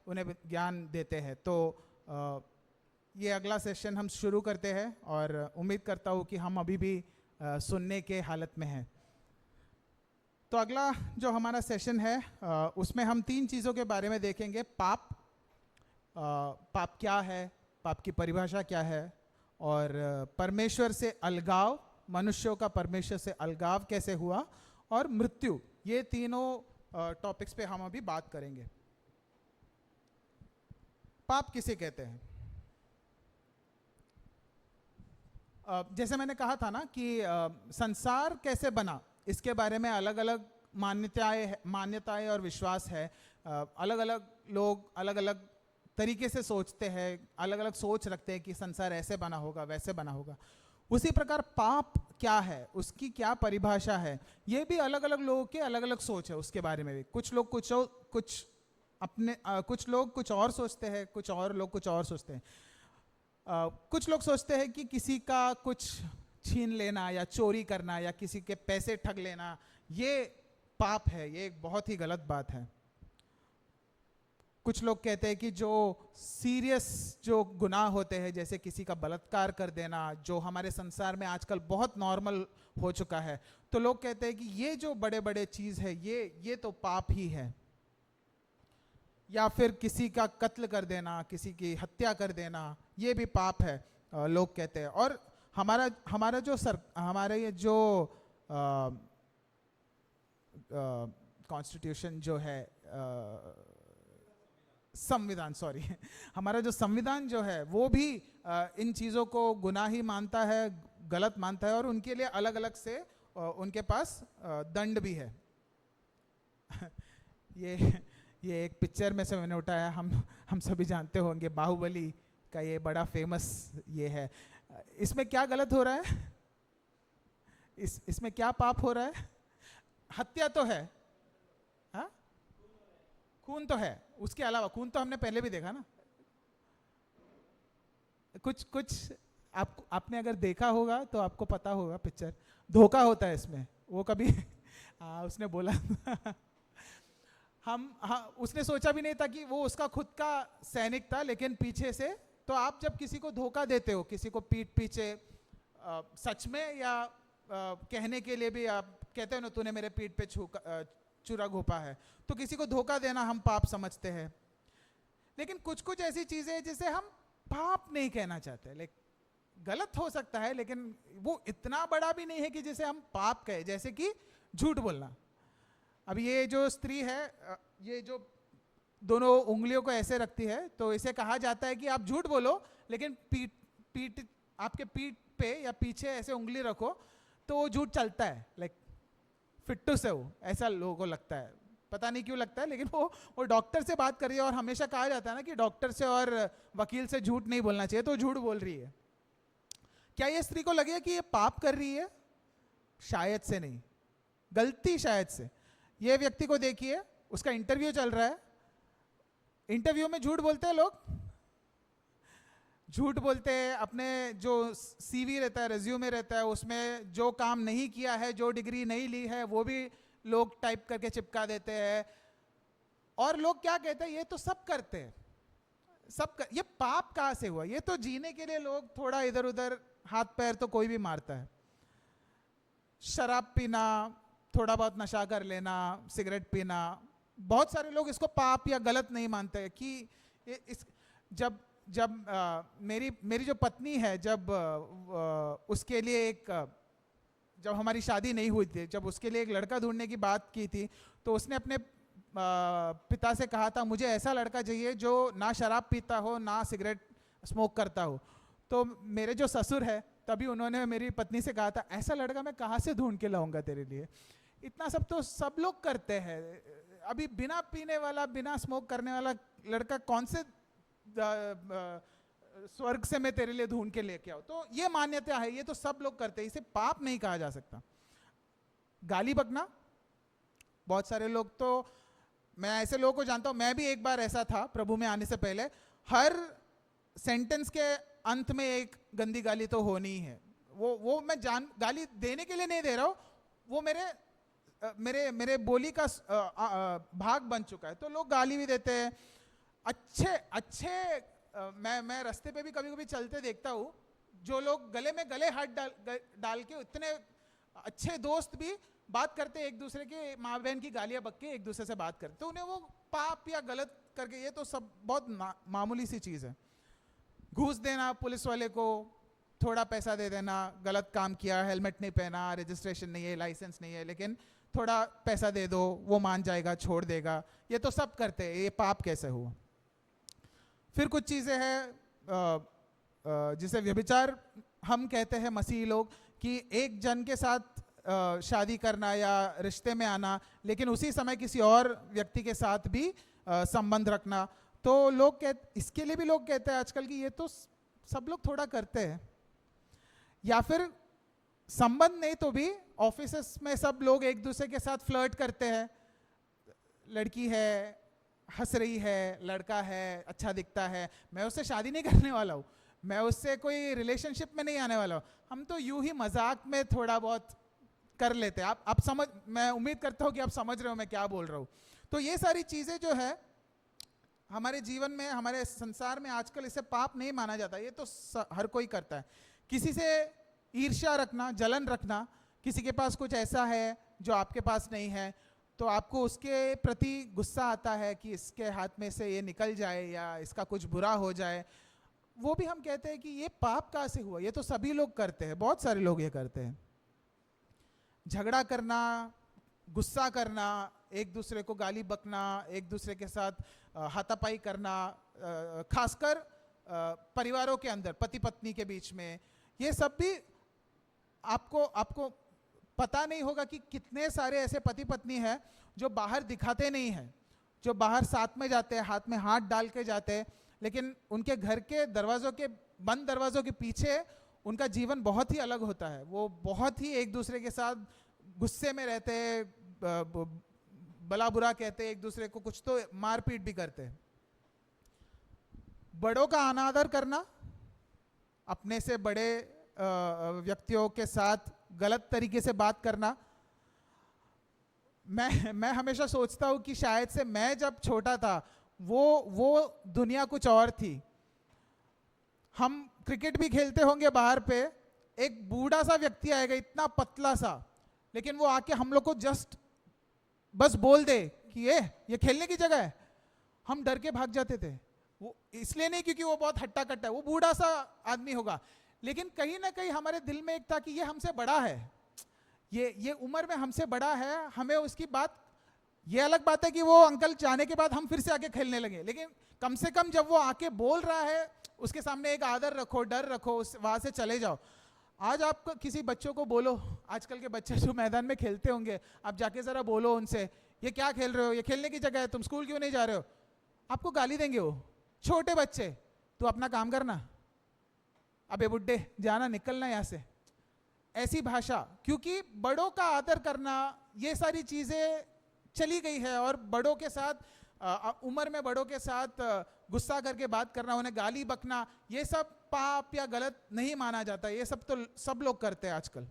उन्हें ज्ञान देते हैं। तो ये अगला सेशन हम शुरू करते हैं और उम्मीद करता हूँ कि हम अभी भी सुनने के हालत में हैं। तो अगला जो हमारा सेशन है उसमें हम 3 चीज़ों के बारे में देखेंगे। पाप, पाप क्या है, पाप की परिभाषा क्या है, और परमेश्वर से अलगाव, मनुष्यों का परमेश्वर से अलगाव कैसे हुआ, और मृत्यु। ये तीनों टॉपिक्स पे हम अभी बात करेंगे। पाप किसे कहते हैं? जैसे मैंने कहा था ना कि संसार कैसे बना, इसके बारे में अलग अलग मान्यताएं और विश्वास है। अलग अलग लोग अलग अलग तरीके से सोचते हैं, अलग अलग सोच रखते हैं कि संसार ऐसे बना होगा, वैसे बना होगा। उसी प्रकार पाप क्या है, उसकी क्या परिभाषा है, ये भी अलग अलग लोगों के अलग अलग सोच है उसके बारे में भी। कुछ लोग कुछ लोग कुछ और सोचते हैं, कुछ और लोग कुछ और सोचते हैं। कुछ लोग सोचते हैं कि किसी का कुछ छीन लेना या चोरी करना या किसी के पैसे ठग लेना ये पाप है, ये एक बहुत ही गलत बात है। कुछ लोग कहते हैं कि जो सीरियस जो गुनाह होते हैं, जैसे किसी का बलात्कार कर देना, जो हमारे संसार में आजकल बहुत नॉर्मल हो चुका है, तो लोग कहते हैं कि ये जो बड़े बड़े चीज़ है ये तो पाप ही है। या फिर किसी का कत्ल कर देना, किसी की हत्या कर देना, ये भी पाप है, लोग कहते हैं। और हमारा ये जो कॉन्स्टिट्यूशन जो है, संविधान, सॉरी हमारा जो संविधान जो है वो भी इन चीज़ों को गुनाह ही मानता है, गलत मानता है, और उनके लिए अलग अलग से उनके पास दंड भी है। ये एक पिक्चर में से मैंने उठाया, हम सभी जानते होंगे, बाहुबली का ये बड़ा फेमस ये है। इसमें क्या गलत हो रहा है? इसमें क्या पाप हो रहा है? हत्या तो है, हाँ, खून तो है, उसके अलावा खून तो हमने पहले भी देखा ना। कुछ आपने अगर देखा होगा तो आपको पता होगा, पिक्चर धोखा होता है इसमें, वो कभी उसने बोला उसने सोचा भी नहीं था कि वो उसका खुद का सैनिक था, लेकिन पीछे से। तो आप जब किसी को धोखा देते हो, किसी को पीठ पीछे सच में या कहने के लिए भी आप कहते हो ना, तूने मेरे पीठ पे चूरा घोपा है, तो किसी को धोखा देना हम पाप समझते हैं। लेकिन कुछ कुछ ऐसी चीजें हैं जिसे हम पाप नहीं कहना चाहते, लेकिन गलत हो सकता है, लेकिन वो इतना बड़ा भी नहीं है कि जिसे हम पाप कहें। जैसे कि झूठ बोलना। अब ये जो स्त्री है, ये जो दोनों उंगलियों को ऐसे रखती है, तो इसे कहा जाता है कि आप झूठ बोलो, लेकिन आपके पीठ पे या पीछे ऐसे उंगली रखो तो वो झूठ चलता है, लाइक फिट्टू से हो, ऐसा लोगों को लगता है। पता नहीं क्यों लगता है, लेकिन वो डॉक्टर से बात कर रही है, और हमेशा कहा जाता है ना कि डॉक्टर से और वकील से झूठ नहीं बोलना चाहिए, तो झूठ बोल रही है। क्या ये स्त्री को लगेगा कि ये पाप कर रही है? शायद से नहीं, गलती शायद से। ये व्यक्ति को देखिए, उसका इंटरव्यू चल रहा है, इंटरव्यू में झूठ बोलते हैं लोग, झूठ बोलते हैं। अपने जो सीवी रहता है, रेज्यूमे रहता है, उसमें जो काम नहीं किया है, जो डिग्री नहीं ली है, वो भी लोग टाइप करके चिपका देते हैं। और लोग क्या कहते हैं, ये तो सब करते हैं, ये पाप कहाँ से हुआ? ये तो जीने के लिए लोग थोड़ा इधर उधर हाथ पैर तो कोई भी मारता है। शराब पीना, थोड़ा बहुत नशा कर लेना, सिगरेट पीना, बहुत सारे लोग इसको पाप या गलत नहीं मानते कि जब मेरी जो पत्नी है, जब उसके लिए जब हमारी शादी नहीं हुई थी, जब उसके लिए एक लड़का ढूंढने की बात की थी, तो उसने अपने पिता से कहा था, मुझे ऐसा लड़का चाहिए जो ना शराब पीता हो, ना सिगरेट स्मोक करता हो। तो मेरे जो ससुर है, तभी उन्होंने मेरी पत्नी से कहा था, ऐसा लड़का मैं कहाँ से ढूंढ के लाऊंगा तेरे लिए? इतना सब तो सब लोग करते हैं। अभी बिना पीने वाला, बिना स्मोक करने वाला लड़का कौन से स्वर्ग से मैं तेरे लिए ढूंढ के लेके आऊं? तो ये मान्यता है, ये तो सब लोग करते हैं, इसे पाप नहीं कहा जा सकता। गाली बकना, बहुत सारे लोग, तो मैं ऐसे लोगों को जानता हूं, मैं भी एक बार ऐसा था प्रभु में आने से पहले। हर सेंटेंस के अंत में एक गंदी गाली तो होनी ही है। वो मैं गाली देने के लिए नहीं दे रहा हूं, वो मेरे बोली का भाग बन चुका है। तो लोग गाली भी देते हैं, अच्छे अच्छे मैं रास्ते पे भी कभी कभी चलते देखता हूँ, जो लोग गले में गले हाथ डाल के इतने अच्छे दोस्त भी बात करते एक दूसरे के माँ बहन की गालियां बक के एक दूसरे से बात करते, तो उन्हें वो पाप या गलत करके, ये तो सब बहुत मामूली सी चीज़ है। घूस देना पुलिस वाले को, थोड़ा पैसा दे देना, गलत काम किया, हेलमेट नहीं पहना, रजिस्ट्रेशन नहीं है, लाइसेंस नहीं है, लेकिन थोड़ा पैसा दे दो, वो मान जाएगा, छोड़ देगा, ये तो सब करते हैं, ये पाप कैसे हुआ? फिर कुछ चीज़ें हैं जिसे व्यभिचार हम कहते हैं मसीही लोग, कि एक जन के साथ शादी करना या रिश्ते में आना, लेकिन उसी समय किसी और व्यक्ति के साथ भी संबंध रखना। तो लोग इसके लिए भी लोग कहते हैं आजकल कि ये तो सब लोग थोड़ा करते हैं। या फिर संबंध नहीं तो भी ऑफिसेस में सब लोग एक दूसरे के साथ फ्लर्ट करते हैं, लड़की है हंस रही है, लड़का है अच्छा दिखता है, मैं उससे शादी नहीं करने वाला हूँ, मैं उससे कोई रिलेशनशिप में नहीं आने वाला हूँ, हम तो यूं ही मजाक में थोड़ा बहुत कर लेते हैं। आप समझ, मैं उम्मीद करता हूँ कि आप समझ रहे हो मैं क्या बोल रहा हूँ। तो ये सारी चीज़ें जो है हमारे जीवन में, हमारे संसार में आजकल इसे पाप नहीं माना जाता, ये तो हर कोई करता है। किसी से ईर्ष्या रखना, जलन रखना, किसी के पास कुछ ऐसा है जो आपके पास नहीं है, तो आपको उसके प्रति गुस्सा आता है कि इसके हाथ में से ये निकल जाए या इसका कुछ बुरा हो जाए, वो भी हम कहते हैं कि ये पाप कहाँ से हुआ? ये तो सभी लोग करते हैं, बहुत सारे लोग ये करते हैं। झगड़ा करना, गुस्सा करना, एक दूसरे को गाली बकना, एक दूसरे के साथ हाथापाई करना, खासकर परिवारों के अंदर पति पत्नी के बीच में, ये सब भी आपको पता नहीं होगा कि कितने सारे ऐसे पति पत्नी हैं जो बाहर दिखाते नहीं हैं, जो बाहर साथ में जाते हैं, हाथ में हाथ डाल के जाते हैं, लेकिन उनके घर के दरवाज़ों के, बंद दरवाज़ों के पीछे उनका जीवन बहुत ही अलग होता है। वो बहुत ही एक दूसरे के साथ गुस्से में रहते हैं, भला बुरा कहते हैं एक दूसरे को, कुछ तो मारपीट भी करते हैं। बड़ों का अनादर करना, अपने से बड़े व्यक्तियों के साथ गलत तरीके से बात करना। मैं हमेशा सोचता हूँ कि शायद से मैं जब छोटा था वो दुनिया कुछ और थी। हम क्रिकेट भी खेलते होंगे बाहर पे, एक बूढ़ा सा व्यक्ति आएगा, इतना पतला सा, लेकिन वो आके हम लोग को जस्ट बस बोल दे कि ये खेलने की जगह है, हम डर के भाग जाते थे। वो इसलिए नहीं क्योंकि वो बहुत हट्टा कट्टा है, वो बूढ़ा सा आदमी होगा, लेकिन कहीं ना कहीं हमारे दिल में एक था कि ये हमसे बड़ा है, ये उम्र में हमसे बड़ा है, हमें उसकी बात, ये अलग बात है कि वो अंकल जाने के बाद हम फिर से आके खेलने लगे, लेकिन कम से कम जब वो आके बोल रहा है उसके सामने एक आदर रखो, डर रखो, वहां से चले जाओ। आज आप किसी बच्चों को बोलो, आजकल के बच्चे जो मैदान में खेलते होंगे, आप जाके जरा बोलो उनसे, ये क्या खेल रहे हो, ये खेलने की जगह है, तुम स्कूल क्यों नहीं जा रहे हो, आपको गाली देंगे वो छोटे बच्चे। तू अपना काम करना, अबे बुड्ढे जाना, निकलना यहाँ से, ऐसी भाषा। क्योंकि बड़ों का आदर करना, ये सारी चीजें चली गई है, और बड़ों के साथ उम्र में बड़ों के साथ गुस्सा करके बात करना, उन्हें गाली बकना, ये सब पाप या गलत नहीं माना जाता। ये सब तो सब लोग करते हैं आजकल।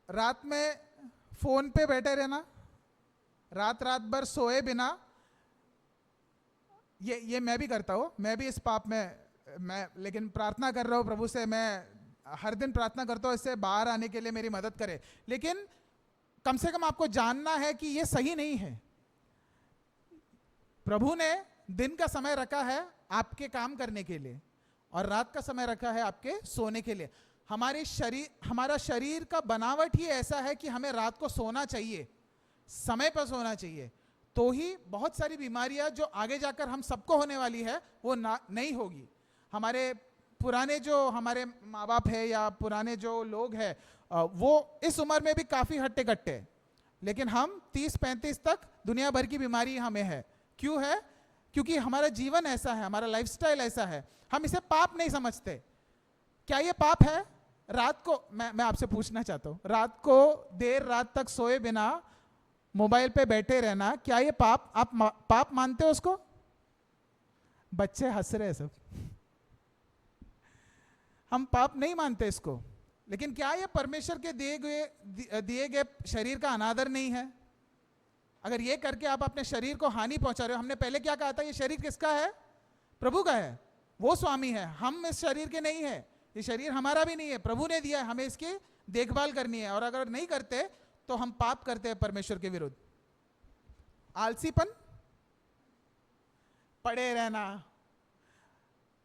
रात में फोन पे बैठे रहना, रात भर सोए बिना, ये मैं भी करता हूँ, मैं भी इस पाप में, मैं लेकिन प्रार्थना कर रहा हूँ प्रभु से, मैं हर दिन प्रार्थना करता हूँ इससे बाहर आने के लिए मेरी मदद करे, लेकिन कम से कम आपको जानना है कि ये सही नहीं है। प्रभु ने दिन का समय रखा है आपके काम करने के लिए, और रात का समय रखा है आपके सोने के लिए। हमारा शरीर का बनावट ही ऐसा है कि हमें रात को सोना चाहिए, समय पर सोना चाहिए, तो ही बहुत सारी बीमारियां जो आगे जाकर हम सबको होने वाली है वो नहीं होगी। हमारे पुराने जो हमारे माँ बाप है या पुराने जो लोग हैं, वो इस उम्र में भी काफ़ी हट्टे कट्टे, लेकिन हम 30-35 तक दुनिया भर की बीमारी हमें है। क्यों है? क्योंकि हमारा जीवन ऐसा है, हमारा लाइफस्टाइल ऐसा है, हम इसे पाप नहीं समझते। क्या ये पाप है? रात को मैं आपसे पूछना चाहता हूँ, रात को देर रात तक सोए बिना मोबाइल पे बैठे रहना, क्या ये पाप, आप पाप मानते हो उसको? बच्चे हंस रहे हैं सब। हम पाप नहीं मानते इसको, लेकिन क्या ये परमेश्वर के दिए गए शरीर का अनादर नहीं है? अगर ये करके आप अपने शरीर को हानि पहुंचा रहे हो, हमने पहले क्या कहा था, ये शरीर किसका है? प्रभु का है, वो स्वामी है, हम इस शरीर के नहीं है, ये शरीर हमारा भी नहीं है, प्रभु ने दिया है, हमें इसकी देखभाल करनी है। और अगर नहीं करते तो हम पाप करते हैं परमेश्वर के विरुद्ध। आलसीपन, पड़े रहना,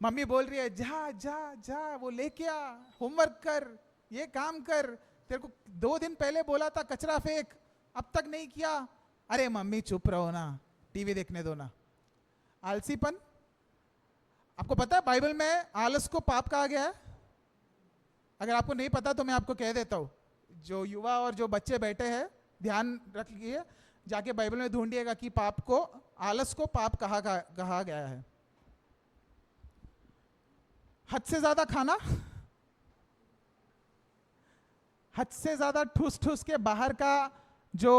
मम्मी बोल रही है जा जा जा, वो लेके आ, होमवर्क कर, ये काम कर, तेरे को 2 दिन पहले बोला था कचरा फेंक, अब तक नहीं किया, अरे मम्मी चुप रहो ना, टीवी देखने दो ना। आलसीपन। आपको पता है बाइबल में आलस को पाप कहा गया है? अगर आपको नहीं पता तो मैं आपको कह देता हूं, जो युवा और जो बच्चे बैठे हैं ध्यान रखिए, जाके बाइबल में ढूंढिएगा कि पाप को, आलस को पाप कहा गया है। हद से ज्यादा खाना, हद से ज्यादा ठूस ठूस के बाहर का जो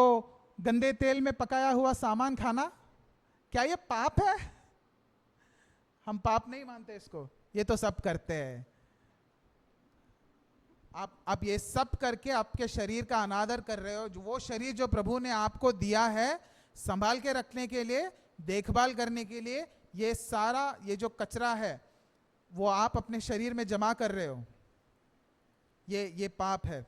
गंदे तेल में पकाया हुआ सामान खाना, क्या ये पाप है? हम पाप नहीं मानते इसको, ये तो सब करते हैं। आप ये सब करके आपके शरीर का अनादर कर रहे हो, जो वो शरीर जो प्रभु ने आपको दिया है संभाल के रखने के लिए, देखभाल करने के लिए, ये सारा ये जो कचरा है वो आप अपने शरीर में जमा कर रहे हो, ये पाप है।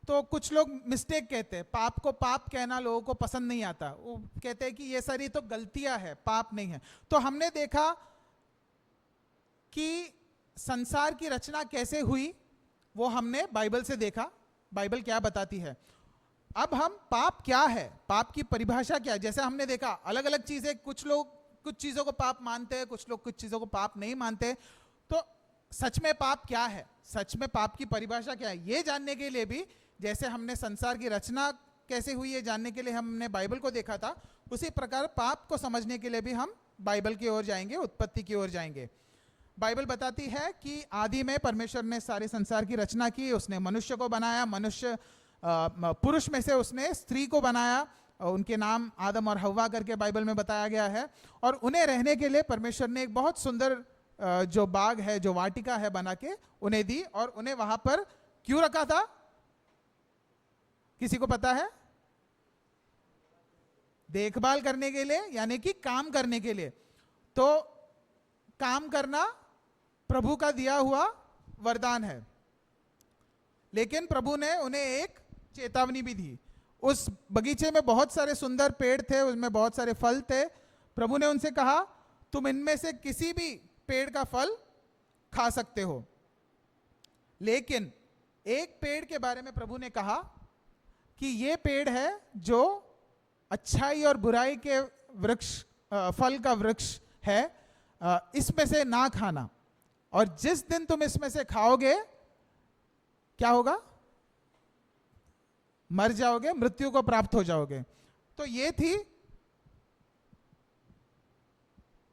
तो कुछ लोग मिस्टेक कहते हैं, पाप को पाप कहना लोगों को पसंद नहीं आता, वो कहते हैं कि ये सारी तो गलतियां है, पाप नहीं है। तो हमने देखा कि संसार की रचना कैसे हुई, वो हमने बाइबल से देखा, बाइबल क्या बताती है। अब हम पाप क्या है, पाप की परिभाषा क्या है, जैसे हमने देखा अलग अलग चीजें, कुछ लोग कुछ चीजों को पाप मानते हैं, कुछ लोग कुछ चीजों को पाप नहीं मानते। तो सच में पाप क्या है, सच में पाप की परिभाषा क्या है, ये जानने के लिए भी, जैसे हमने संसार की रचना कैसे हुई है जानने के लिए हमने बाइबल को देखा था, उसी प्रकार पाप को समझने के लिए भी हम बाइबल की ओर जाएंगे, उत्पत्ति की ओर जाएंगे। बाइबल बताती है कि आदि में परमेश्वर ने सारे संसार की रचना की, उसने मनुष्य को बनाया, मनुष्य पुरुष में से उसने स्त्री को बनाया, उनके नाम आदम और हव्वा करके बाइबल में बताया गया है। और उन्हें रहने के लिए परमेश्वर ने एक बहुत सुंदर जो बाग है, जो वाटिका है बना के उन्हें दी। और उन्हें वहां पर क्यों रखा था, किसी को पता है? देखभाल करने के लिए, यानी कि काम करने के लिए। तो काम करना प्रभु का दिया हुआ वरदान है, लेकिन प्रभु ने उन्हें एक चेतावनी भी दी। उस बगीचे में बहुत सारे सुंदर पेड़ थे, उसमें बहुत सारे फल थे। प्रभु ने उनसे कहा तुम इनमें से किसी भी पेड़ का फल खा सकते हो, लेकिन एक पेड़ के बारे में प्रभु ने कहा कि ये पेड़ है जो अच्छाई और बुराई के वृक्ष, फल का वृक्ष है, इसमें से ना खाना, और जिस दिन तुम इसमें से खाओगे क्या होगा? मर जाओगे, मृत्यु को प्राप्त हो जाओगे। तो ये थी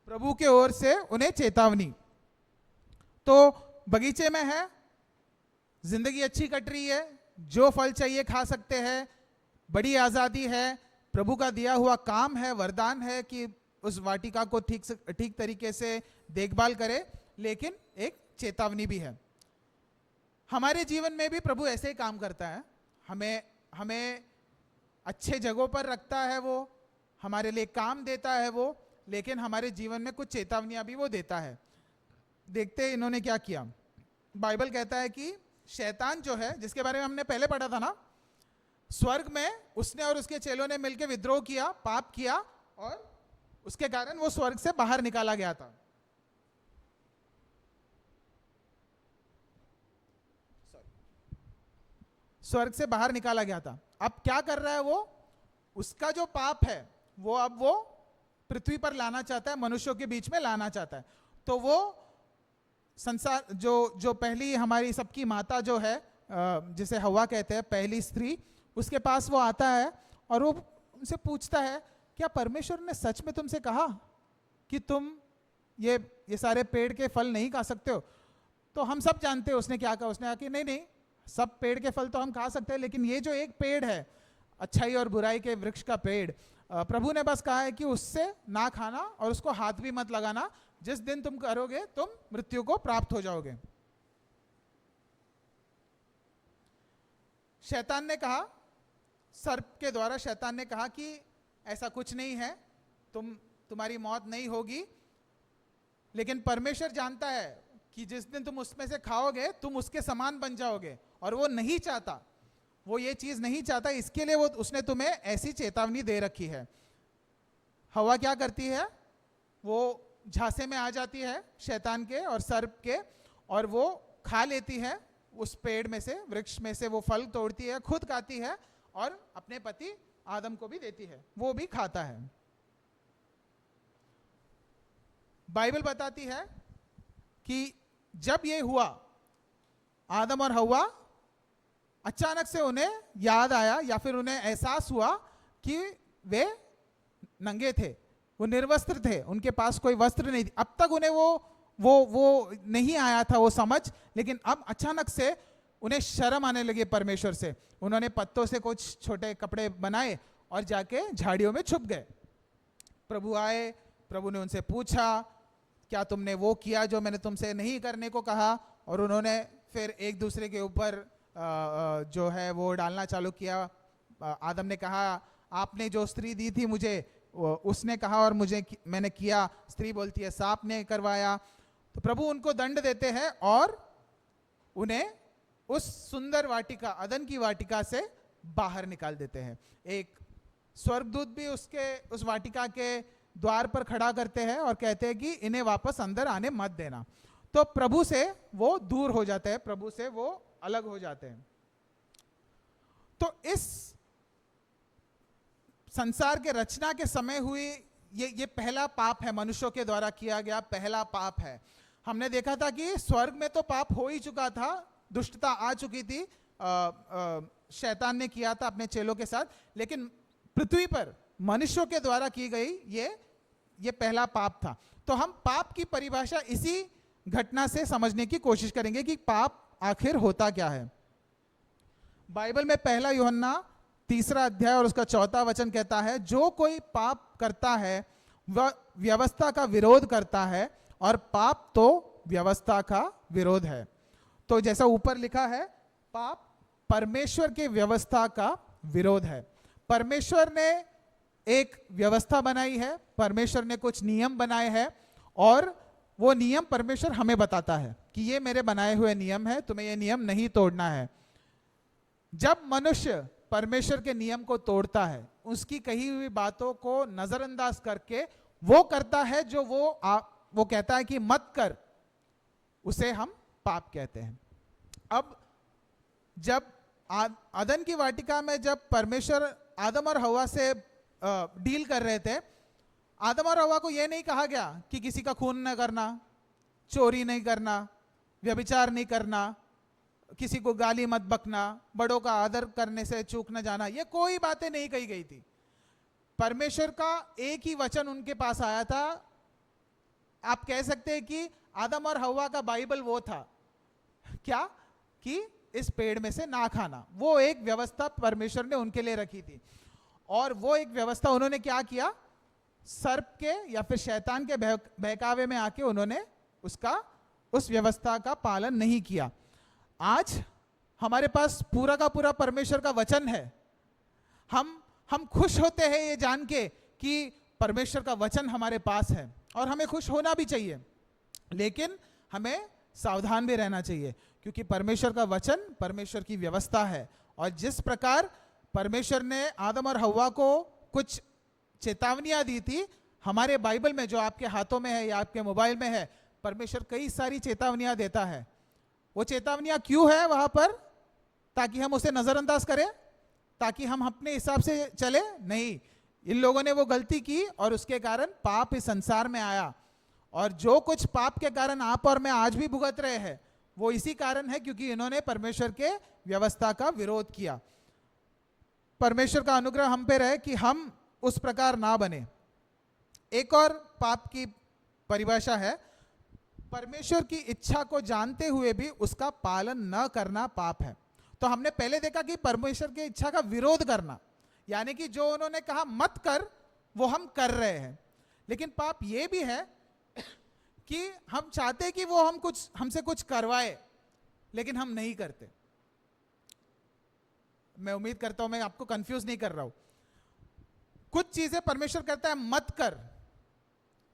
प्रभु के ओर से उन्हें चेतावनी। तो बगीचे में है, जिंदगी अच्छी कट रही है, जो फल चाहिए खा सकते हैं, बड़ी आजादी है, प्रभु का दिया हुआ काम है, वरदान है कि उस वाटिका को ठीक तरीके से देखभाल करे, लेकिन एक चेतावनी भी है। हमारे जीवन में भी प्रभु ऐसे ही काम करता है, हमें अच्छे जगहों पर रखता है, वो हमारे लिए काम देता है वो, लेकिन हमारे जीवन में कुछ चेतावनियां भी वो देता है। देखते हैं इन्होंने क्या किया। बाइबल कहता है कि शैतान जो है, जिसके बारे में हमने पहले पढ़ा था ना, स्वर्ग में उसने और उसके चेलों ने मिलकर विद्रोह किया, पाप किया, और उसके कारण वो स्वर्ग से बाहर निकाला गया था। स्वर्ग से बाहर निकाला गया था। अब क्या कर रहा है वो? उसका जो पाप है वो अब वो पृथ्वी पर लाना चाहता है, मनुष्यों के बीच में लाना चाहता है। तो वो संसार जो पहली हमारी सबकी माता जो है, जिसे हव्वा कहते हैं, पहली स्त्री, उसके पास वो आता है और वो उनसे पूछता है क्या परमेश्वर ने सच में तुमसे कहा कि तुम ये सारे पेड़ के फल नहीं खा सकते हो? तो हम सब जानते हैं उसने क्या कहा। उसने कहा कि नहीं, सब पेड़ के फल तो हम खा सकते हैं, लेकिन ये जो एक पेड़ है, अच्छाई और बुराई के वृक्ष का पेड़, प्रभु ने बस कहा है कि उससे ना खाना और उसको हाथ भी मत लगाना, जिस दिन तुम करोगे तुम मृत्यु को प्राप्त हो जाओगे। शैतान ने कहा सर्प के द्वारा शैतान ने कहा कि ऐसा कुछ नहीं है, तुम्हारी मौत नहीं होगी, लेकिन परमेश्वर जानता है कि जिस दिन तुम उसमें से खाओगे तुम उसके समान बन जाओगे, और वो नहीं चाहता, वो ये चीज नहीं चाहता, इसके लिए वो उसने तुम्हें ऐसी चेतावनी दे रखी है। हवा क्या करती है, वो झांसे में आ जाती है शैतान के और सर्प के, और वो खा लेती है उस पेड़ में से, वृक्ष में से वो फल तोड़ती है, खुद खाती है और अपने पति आदम को भी देती है, वो भी खाता है। बाइबल बताती है कि जब ये हुआ, आदम और हव्वा अचानक से उन्हें याद आया या फिर उन्हें एहसास हुआ कि वे नंगे थे, वो निर्वस्त्र थे, उनके पास कोई वस्त्र नहीं थी। अब तक उन्हें वो नहीं आया था वो समझ, लेकिन अब अचानक से उन्हें शर्म आने लगी परमेश्वर से। उन्होंने पत्तों से कुछ छोटे कपड़े बनाए और जाके झाड़ियों में छुप गए। प्रभु आए, प्रभु ने उनसे पूछा, क्या तुमने वो किया जो मैंने तुमसे नहीं करने को कहा? और उन्होंने फिर एक दूसरे के ऊपर जो है वो डालना चालू किया। आदम ने कहा, आपने जो स्त्री दी थी मुझे, उसने कहा और मैंने किया। स्त्री बोलती है, सांप ने करवाया। तो प्रभु उनको दंड देते हैं और उन्हें उस सुंदर वाटिका, अदन की वाटिका से बाहर निकाल देते हैं। एक स्वर्गदूत भी उस वाटिका के द्वार पर खड़ा करते हैं और कहते हैं कि इन्हें वापस अंदर आने मत देना। तो प्रभु से वो दूर हो जाते हैं, प्रभु से वो अलग हो जाते हैं। तो इस संसार के रचना के समय हुई ये पहला पाप है, मनुष्यों के द्वारा किया गया पहला पाप है। हमने देखा था कि स्वर्ग में तो पाप हो ही चुका था, दुष्टता आ चुकी थी, शैतान ने किया था अपने चेलों के साथ, लेकिन पृथ्वी पर मनुष्यों के द्वारा की गई ये पहला पाप था। तो हम पाप की परिभाषा इसी घटना से समझने की कोशिश करेंगे कि पाप आखिर होता क्या है। बाइबल में पहला यूहन्ना 3 अध्याय और उसका 4 वचन कहता है, जो कोई पाप करता है वह व्यवस्था का विरोध करता है, और पाप तो व्यवस्था का विरोध है। तो जैसा ऊपर लिखा है, पाप परमेश्वर के व्यवस्था का विरोध है। परमेश्वर ने एक व्यवस्था बनाई है, परमेश्वर ने कुछ नियम बनाए हैं, और वो नियम परमेश्वर हमें बताता है कि ये मेरे बनाए हुए नियम है, तुम्हें ये नियम नहीं तोड़ना है। जब मनुष्य परमेश्वर के नियम को तोड़ता है, उसकी कही हुई बातों को नजरअंदाज करके वो करता है जो वो कहता है कि मत कर, उसे हम पाप कहते हैं। अब जब अदन की वाटिका में जब परमेश्वर आदम और हव्वा से डील कर रहे थे, आदम और हव्वा को यह नहीं कहा गया कि किसी का खून न करना, चोरी नहीं करना, व्यभिचार नहीं करना, किसी को गाली मत बकना, बड़ों का आदर करने से चूक न जाना, ये कोई बातें नहीं कही गई थी। परमेश्वर का एक ही वचन उनके पास आया था। आप कह सकते हैं कि आदम और हव्वा का बाइबल वो था क्या, कि इस पेड़ में से ना खाना। वो एक व्यवस्था परमेश्वर ने उनके लिए रखी थी, और वो एक व्यवस्था उन्होंने क्या किया, सर्प के या फिर शैतान के बहकावे में आके उन्होंने उस व्यवस्था का पालन नहीं किया। आज हमारे पास पूरा का पूरा परमेश्वर का वचन है। हम खुश होते हैं ये जान के कि परमेश्वर का वचन हमारे पास है, और हमें खुश होना भी चाहिए, लेकिन हमें सावधान भी रहना चाहिए, क्योंकि परमेश्वर का वचन परमेश्वर की व्यवस्था है। और जिस प्रकार परमेश्वर ने आदम और हव्वा को कुछ चेतावनियां दी थी, हमारे बाइबल में जो आपके हाथों में है या आपके मोबाइल में है, परमेश्वर कई सारी चेतावनियां देता है। वो चेतावनियां क्यों है वहां पर? ताकि हम उसे नजरअंदाज करें, ताकि हम अपने हिसाब से चले? नहीं, इन लोगों ने वो गलती की और उसके कारण पाप इस संसार में आया, और जो कुछ पाप के कारण आप और मैं आज भी भुगत रहे हैं, वो इसी कारण है क्योंकि इन्होंने परमेश्वर के व्यवस्था का विरोध किया। परमेश्वर का अनुग्रह हम पे रहे कि हम उस प्रकार ना बने। एक और पाप की परिभाषा है, परमेश्वर की इच्छा को जानते हुए भी उसका पालन न करना पाप है। तो हमने पहले देखा कि परमेश्वर की इच्छा का विरोध करना, यानी कि जो उन्होंने कहा मत कर, वो हम कर रहे हैं। लेकिन पाप ये भी है कि हम चाहते कि वो हमसे कुछ करवाए, लेकिन हम नहीं करते। मैं उम्मीद करता हूं मैं आपको कंफ्यूज नहीं कर रहा हूं। कुछ चीजें परमेश्वर कहता है मत कर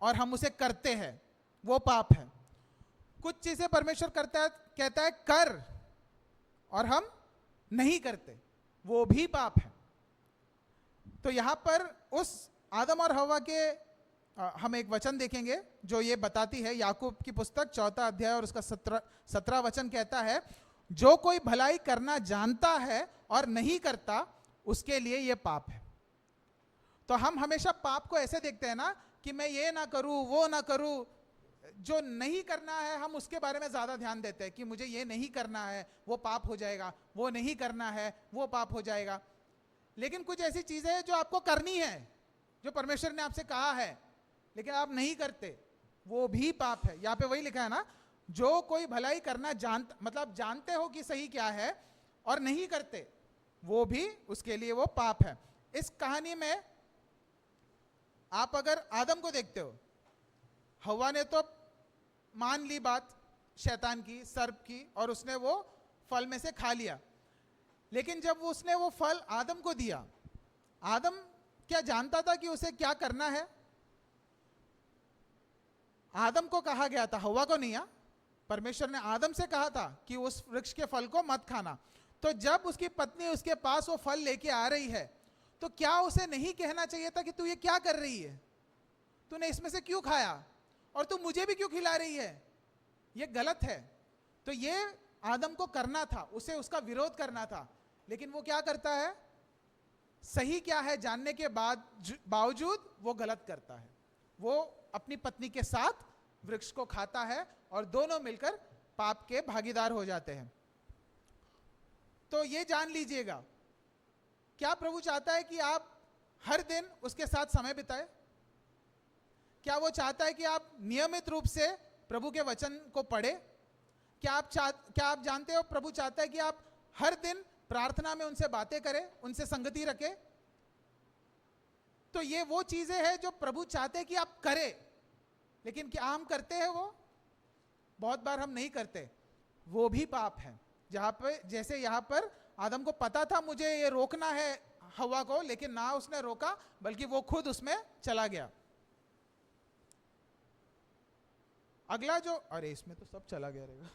और हम उसे करते हैं, वो पाप है। कुछ चीजें परमेश्वर कहता है कर और हम नहीं करते, वो भी पाप है। तो यहां पर उस आदम और हवा के हम एक वचन देखेंगे जो ये बताती है। याकूब की पुस्तक 4 अध्याय और उसका 17 वचन कहता है, जो कोई भलाई करना जानता है और नहीं करता उसके लिए यह पाप है। तो हम हमेशा पाप को ऐसे देखते हैं ना कि मैं ये ना करूं, वो ना करूं। जो नहीं करना है हम उसके बारे में ज्यादा ध्यान देते हैं कि मुझे ये नहीं करना है, वो पाप हो जाएगा, वो नहीं करना है, वो पाप हो जाएगा। लेकिन कुछ ऐसी चीजें हैं जो आपको करनी है, जो परमेश्वर ने आपसे कहा है, लेकिन आप नहीं करते, वो भी पाप है। यहां पे वही लिखा है ना, जो कोई भलाई करना मतलब जानते हो कि सही क्या है और नहीं करते, वो भी उसके लिए वो पाप है। इस कहानी में आप अगर आदम को देखते हो, हवा ने तो मान ली बात शैतान की, सर्प की, और उसने वो फल में से खा लिया। लेकिन जब उसने वो फल आदम को दिया, आदम क्या जानता था कि उसे क्या करना है? आदम को कहा गया था, हवा को नहीं। परमेश्वर ने आदम से कहा था कि उस वृक्ष के फल को मत खाना। तो जब उसकी पत्नी उसके पास वो फल लेके आ रही है, तो क्या उसे नहीं कहना चाहिए था कि तू ये क्या कर रही है, तूने इसमें से क्यों खाया और तू मुझे भी क्यों खिला रही है, ये गलत है। तो ये आदम को करना था, उसे उसका विरोध करना था। लेकिन वो क्या करता है? सही क्या है जानने के बावजूद वो गलत करता है। वो अपनी पत्नी के साथ वृक्ष को खाता है और दोनों मिलकर पाप के भागीदार हो जाते हैं। तो ये जान लीजिएगा, क्या प्रभु चाहता है कि आप हर दिन उसके साथ समय बिताए? क्या वो चाहता है कि आप नियमित रूप से प्रभु के वचन को पढ़े? क्या आप जानते हो प्रभु चाहता है कि आप हर दिन प्रार्थना में उनसे बातें करें, उनसे संगति रखें? तो ये वो चीजें हैं जो प्रभु चाहते हैं कि आप करें। लेकिन क्या हम करते हैं? वो बहुत बार हम नहीं करते, वो भी पाप है। जहां पे जैसे यहां पर आदम को पता था मुझे ये रोकना है हवा को, लेकिन ना उसने रोका बल्कि वो खुद उसमें चला गया। अगला जो, अरे इसमें तो सब चला गया रहेगा।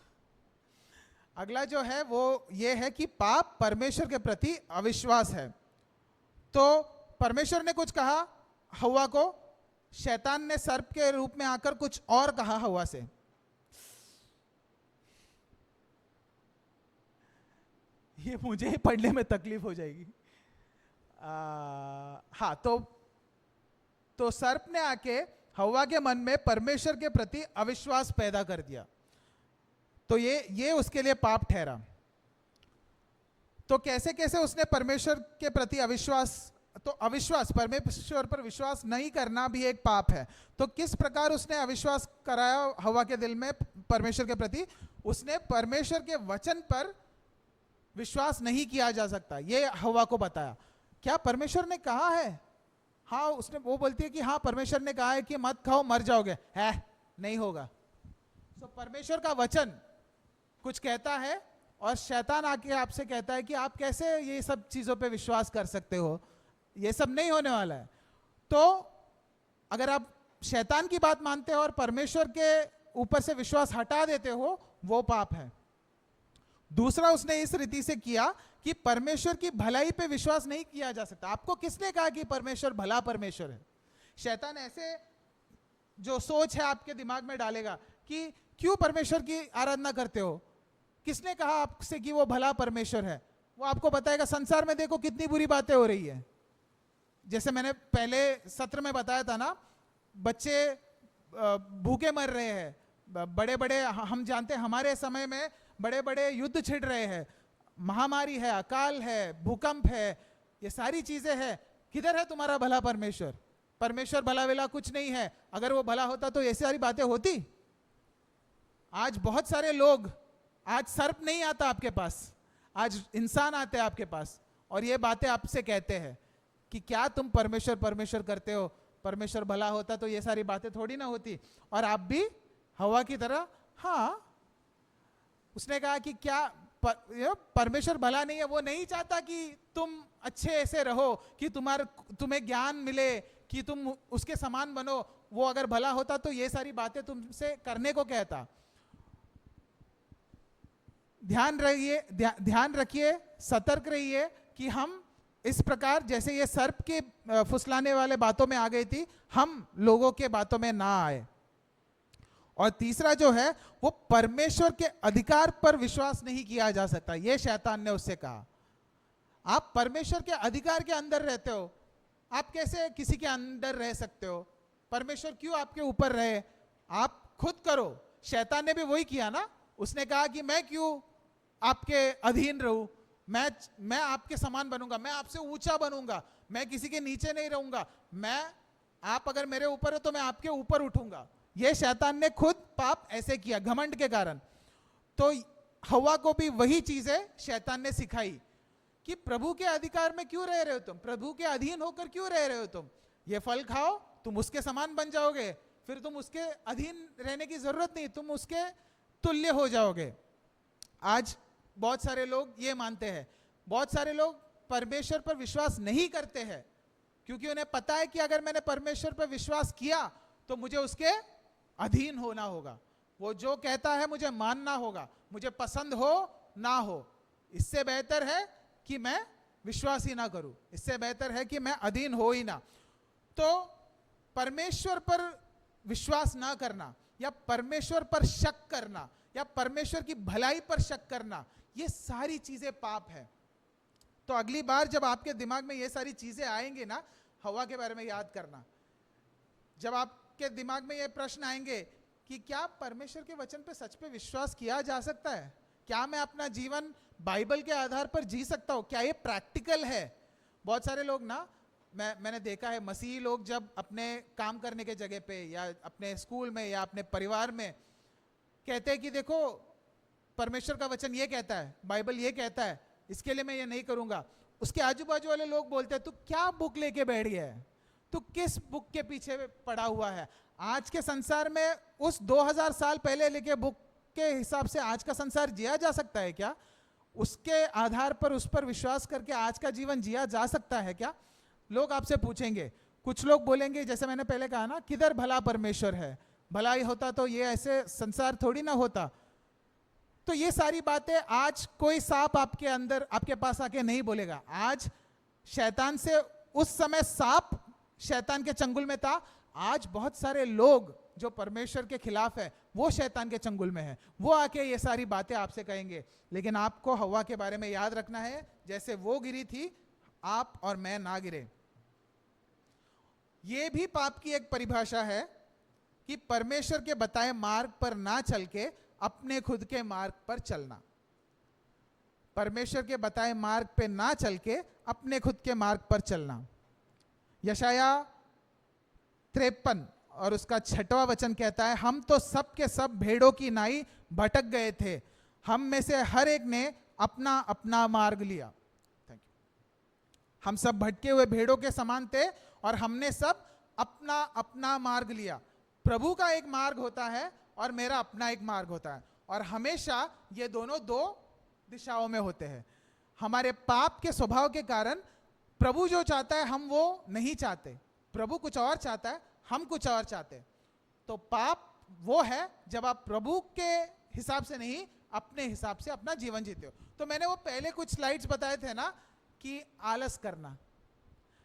अगला जो है वो ये है कि पाप परमेश्वर के प्रति अविश्वास है। तो परमेश्वर ने कुछ कहा हवा को, शैतान ने सर्प के रूप में आकर कुछ और कहा हवा से। ये मुझे ही पढ़ने में तकलीफ हो जाएगी। हाँ, तो सर्प ने आके हवा के मन में परमेश्वर के प्रति अविश्वास पैदा कर दिया। तो ये उसके लिए पाप ठहरा। तो कैसे कैसे उसने परमेश्वर के प्रति अविश्वास, तो अविश्वास, परमेश्वर पर विश्वास नहीं करना भी एक पाप है। तो किस प्रकार उसने अविश्वास कराया हवा के दिल में परमेश्वर के प्रति? उसने परमेश्वर के वचन पर विश्वास नहीं किया जा सकता, ये हवा को बताया। क्या परमेश्वर ने कहा है? हाँ, उसने, वो बोलती है कि हाँ परमेश्वर ने कहा है कि मत खाओ मर जाओगे, है नहीं होगा। तो परमेश्वर का वचन कुछ कहता है और शैतान आके आपसे कहता है कि आप कैसे ये सब चीजों पे विश्वास कर सकते हो, ये सब नहीं होने वाला है। तो अगर आप शैतान की बात मानते हो और परमेश्वर के ऊपर से विश्वास हटा देते हो, वो पाप है। दूसरा उसने इस रीति से किया कि परमेश्वर की भलाई पे विश्वास नहीं किया जा सकता। आपको किसने कहा कि परमेश्वर भला परमेश्वर है? शैतान ऐसे जो सोच है आपके दिमाग में डालेगा कि क्यों परमेश्वर की आराधना करते हो, किसने कहा आपसे कि वो भला परमेश्वर है? वो आपको बताएगा संसार में देखो कितनी बुरी बातें हो रही है। जैसे मैंने पहले सत्र में बताया था ना, बच्चे भूखे मर रहे हैं, बड़े बड़े, हम जानते हैं हमारे समय में बड़े बड़े युद्ध छिड़ रहे हैं, महामारी है, अकाल है, भूकंप है, ये सारी चीजें हैं। किधर है तुम्हारा भला परमेश्वर? परमेश्वर भला वेला कुछ नहीं है। अगर वो भला होता तो ये सारी बातें होती? आज बहुत सारे लोग, आज सर्प नहीं आता आपके पास, आज इंसान आते हैं आपके पास और ये बातें आपसे कहते हैं कि क्या तुम परमेश्वर परमेश्वर करते हो, परमेश्वर भला होता तो ये सारी बातें थोड़ी ना होती। और आप भी हवा की तरह, हाँ, उसने कहा कि क्या परमेश्वर भला नहीं है, वो नहीं चाहता कि तुम अच्छे ऐसे रहो, कि तुम्हें ज्ञान मिले, कि तुम उसके समान बनो। वो अगर भला होता तो ये सारी बातें तुमसे करने को कहता। ध्यान रखिए, सतर्क रहिए कि हम इस प्रकार, जैसे ये सर्प के फुसलाने वाले बातों में आ गई थी, हम लोगों के बातों में ना आए। और तीसरा जो है वो परमेश्वर के अधिकार पर विश्वास नहीं किया जा सकता। ये शैतान ने उससे कहा, आप परमेश्वर के अधिकार के अंदर रहते हो, आप कैसे किसी के अंदर रह सकते हो? परमेश्वर क्यों आपके ऊपर रहे? आप खुद करो। शैतान ने भी वही किया ना, उसने कहा कि मैं क्यों आपके अधीन रहूं, मैं आपके समान बनूंगा, मैं आपसे ऊंचा बनूंगा, मैं किसी के नीचे नहीं रहूंगा, आप अगर मेरे ऊपर हो तो मैं आपके ऊपर उठूंगा। ये शैतान ने खुद पाप ऐसे किया घमंड के कारण। तो हवा को भी वही चीजें शैतान ने सिखाई कि प्रभु के अधिकार में क्यों रह रहे हो तुम, प्रभु के अधीन होकर क्यों रह रहे हो तुम? ये फल खाओ, तुम उसके समान बन जाओगे, फिर तुम उसके अधीन रहने की जरूरत नहीं, तुम उसके तुल्य हो जाओगे। आज बहुत सारे लोग ये मानते हैं, बहुत सारे लोग परमेश्वर पर विश्वास नहीं करते हैं, क्योंकि उन्हें पता है कि अगर मैंने परमेश्वर पर विश्वास किया तो मुझे उसके अधीन होना होगा, वो जो कहता है मुझे मानना होगा, मुझे पसंद हो ना हो। इससे बेहतर है कि मैं विश्वास ही ना करूं, इससे बेहतर है कि मैं अधीन हो ही ना। तो परमेश्वर पर विश्वास ना करना, या परमेश्वर पर शक करना, या परमेश्वर की भलाई पर शक करना, ये सारी चीजें पाप है। तो अगली बार जब आपके दिमाग में ये सारी चीजें आएंगे ना, हवा के बारे में याद करना। जब आपके दिमाग में ये प्रश्न आएंगे कि क्या परमेश्वर के वचन पे सच पे विश्वास किया जा सकता है, क्या मैं अपना जीवन बाइबल के आधार पर जी सकता हूं, क्या ये प्रैक्टिकल है? बहुत सारे लोग ना, मैंने देखा है, मसीही लोग जब अपने काम करने के जगह पे या अपने स्कूल में या अपने परिवार में कहते हैं कि देखो परमेश्वर का वचन ये कहता है, बाइबल ये कहता है, इसके लिए मैं ये नहीं करूंगा। उसके आजू बाजू वाले लोग बोलते हैं तू क्या बुक लेके बैठ गया है, तू किस बुक के पीछे पड़ा हुआ है? आज के संसार में उस 2000 साल पहले लिखे बुक के हिसाब से आज का संसार जिया जा सकता है क्या? उसके आधार पर उस पर विश्वास करके आज का जीवन जिया जा सकता है क्या? लोग आपसे पूछेंगे। कुछ लोग बोलेंगे, जैसे मैंने पहले कहा ना, किधर भला परमेश्वर है, भला ही होता तो ये ऐसे संसार थोड़ी ना होता। तो ये सारी बातें आज कोई सांप आपके अंदर आपके पास आके नहीं बोलेगा। आज शैतान से, उस समय सांप शैतान के चंगुल में था, आज बहुत सारे लोग जो परमेश्वर के खिलाफ है वो शैतान के चंगुल में है, वो आके ये सारी बातें आपसे कहेंगे। लेकिन आपको हवा के बारे में याद रखना है, जैसे वो गिरी थी आप और मैं ना गिरे। ये भी पाप की एक परिभाषा है कि परमेश्वर के बताए मार्ग पर ना चल के अपने खुद के मार्ग पर चलना। परमेश्वर के बताए मार्ग पे ना चल के अपने खुद के मार्ग पर चलना। यशाया 53 और उसका 6वां वचन कहता है, हम तो सब के सब भेड़ों की नाई भटक गए थे, हम में से हर एक ने अपना अपना मार्ग लिया। Thank you. हम सब भटके हुए भेड़ों के समान थे और हमने सब अपना अपना मार्ग लिया। प्रभु का एक मार्ग होता है और मेरा अपना एक मार्ग होता है, और हमेशा ये दोनों दो दिशाओं में होते हैं। हमारे पाप के स्वभाव के कारण प्रभु जो चाहता है हम वो नहीं चाहते, प्रभु कुछ और चाहता है, हम कुछ और चाहते हैं। तो पाप वो है जब आप प्रभु के हिसाब से नहीं, अपने हिसाब से अपना जीवन जीते हो। तो मैंने वो पहले कुछ स्लाइड्स बताए थे ना, कि आलस करना,